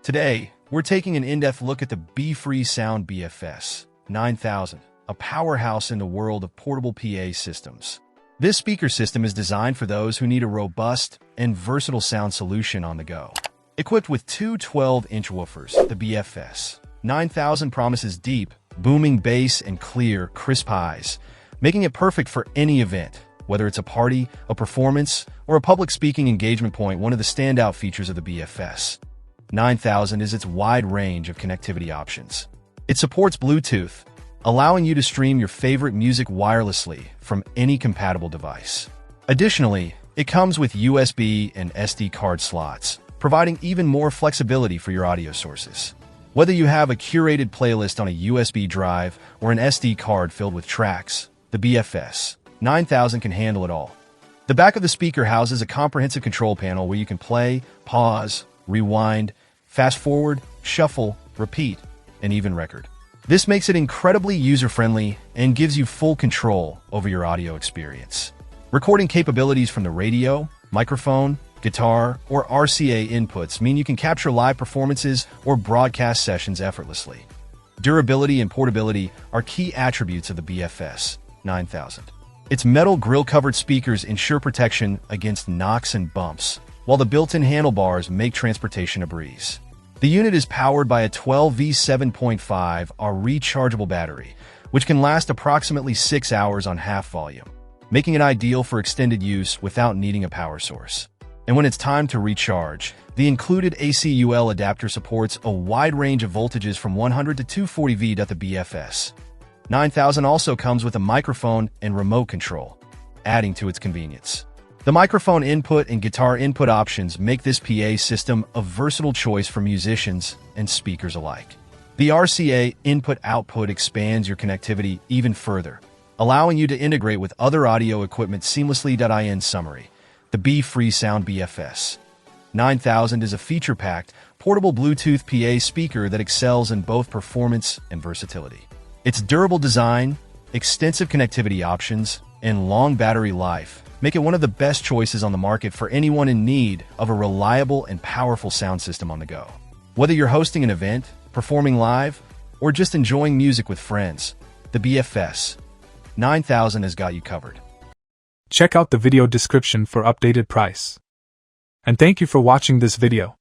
Today, we're taking an in-depth look at the BFree Sound BFS-9000, a powerhouse in the world of portable PA systems. This speaker system is designed for those who need a robust and versatile sound solution on the go. Equipped with two 12-inch woofers, the BFS-9000 promises deep, booming bass and clear, crisp highs, making it perfect for any event. Whether it's a party, a performance, or a public speaking engagement point, one of the standout features of the BFS-9000 is its wide range of connectivity options. It supports Bluetooth, allowing you to stream your favorite music wirelessly from any compatible device. Additionally, it comes with USB and SD card slots, providing even more flexibility for your audio sources. Whether you have a curated playlist on a USB drive or an SD card filled with tracks, the BFS-9000 can handle it all. The back of the speaker houses a comprehensive control panel where you can play, pause, rewind, fast forward, shuffle, repeat, and even record. This makes it incredibly user-friendly and gives you full control over your audio experience. Recording capabilities from the radio, microphone, guitar, or RCA inputs mean you can capture live performances or broadcast sessions effortlessly. Durability and portability are key attributes of the BFS-9000. Its metal grille-covered speakers ensure protection against knocks and bumps, while the built-in handlebars make transportation a breeze. The unit is powered by a 12V 7.5 rechargeable battery, which can last approximately 6 hours on half volume, making it ideal for extended use without needing a power source. And when it's time to recharge, the included ACUL adapter supports a wide range of voltages from 100 to 240V. The BFS-9000 also comes with a microphone and remote control, adding to its convenience. The microphone input and guitar input options make this PA system a versatile choice for musicians and speakers alike. The RCA input-output expands your connectivity even further, allowing you to integrate with other audio equipment seamlessly. In summary, the BFree Sound BFS-9000 is a feature-packed, portable Bluetooth PA speaker that excels in both performance and versatility. Its durable design, extensive connectivity options, and long battery life make it one of the best choices on the market for anyone in need of a reliable and powerful sound system on the go. Whether you're hosting an event, performing live, or just enjoying music with friends, the BFS-9000 has got you covered. Check out the video description for updated price. And thank you for watching this video.